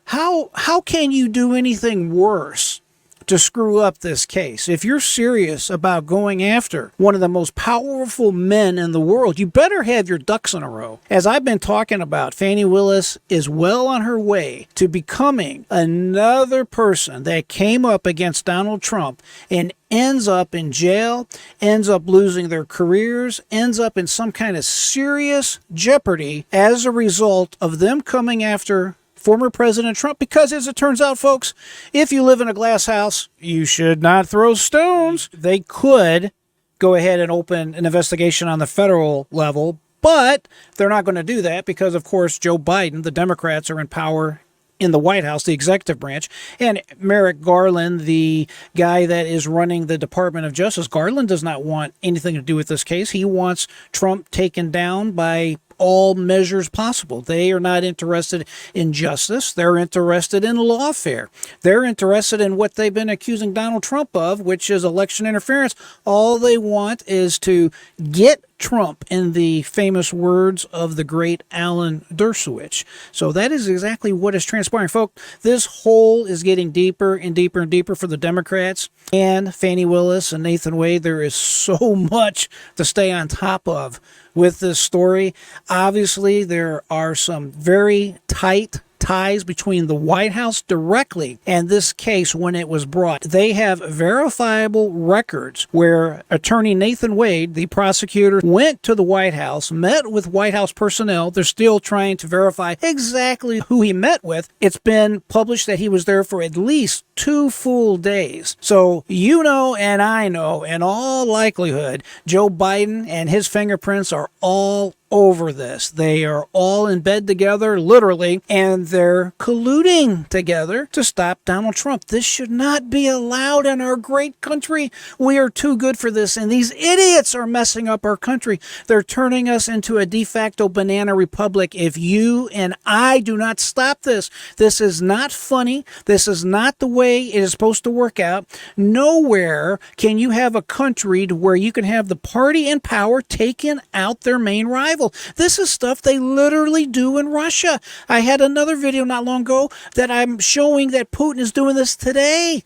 How can you do anything worse to screw up this case? If you're serious about going after one of the most powerful men in the world, you better have your ducks in a row. As I've been talking about, Fani Willis is well on her way to becoming another person that came up against Donald Trump and ends up in jail, ends up losing their careers, ends up in some kind of serious jeopardy as a result of them coming after former President Trump, because as it turns out, folks, if you live in a glass house, you should not throw stones. They could go ahead and open an investigation on the federal level, but they're not going to do that because, of course, Joe Biden, the Democrats, are in power in the White House, the executive branch, and Merrick Garland, the guy that is running the Department of Justice, Garland does not want anything to do with this case. He wants Trump taken down by all measures possible. They are not interested in justice. They're interested in lawfare. They're interested in what they've been accusing Donald Trump of, which is election interference. All they want is to get Trump, in the famous words of the great Alan Dershowitz. So that is exactly what is transpiring, folks. This hole is getting deeper and deeper and deeper for the Democrats and Fani Willis and Nathan Wade. There is so much to stay on top of with this story. Obviously, there are some very tight ties between the White House directly and this case when it was brought. They have verifiable records where attorney Nathan Wade, the prosecutor, went to the White House, met with White House personnel. They're still trying to verify exactly who he met with. It's been published that he was there for at least 2 full days. So you know, and I know, in all likelihood, Joe Biden and his fingerprints are all over this. They are all in bed together, literally, and they're colluding together to stop Donald Trump. This should not be allowed in our great country. We are too good for this, and these idiots are messing up our country. They're turning us into a de facto banana republic if you and I do not stop this. This is not funny. This is not the way it is supposed to work out. Nowhere can you have a country to where you can have the party in power taking out their main rival. This is stuff they literally do in Russia. I had another video not long ago that I'm showing that Putin is doing this today.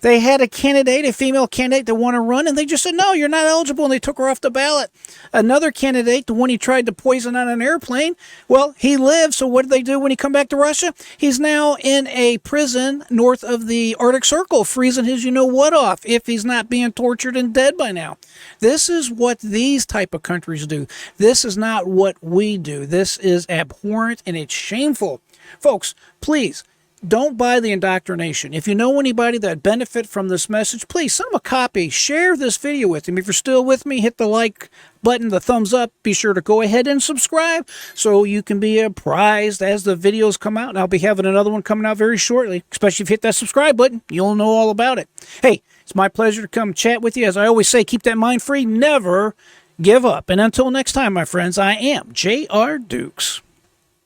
They had a candidate, a female candidate that wanted to run, and they just said, no, you're not eligible, and they took her off the ballot. Another candidate, the one he tried to poison on an airplane, well, he lived, so what did they do when he come back to Russia? He's now in a prison north of the Arctic Circle, freezing his you-know-what off, if he's not being tortured and dead by now. This is what these type of countries do. This is not what we do. This is abhorrent, and it's shameful. Folks, please, don't buy the indoctrination. If you know anybody that benefit from this message, please send them a copy. Share this video with them. If you're still with me, hit the like button, the thumbs up. Be sure to go ahead and subscribe so you can be apprised as the videos come out. And I'll be having another one coming out very shortly, especially if you hit that subscribe button. You'll know all about it. Hey, it's my pleasure to come chat with you. As I always say, keep that mind free. Never give up. And until next time, my friends, I am J.R. Dukes.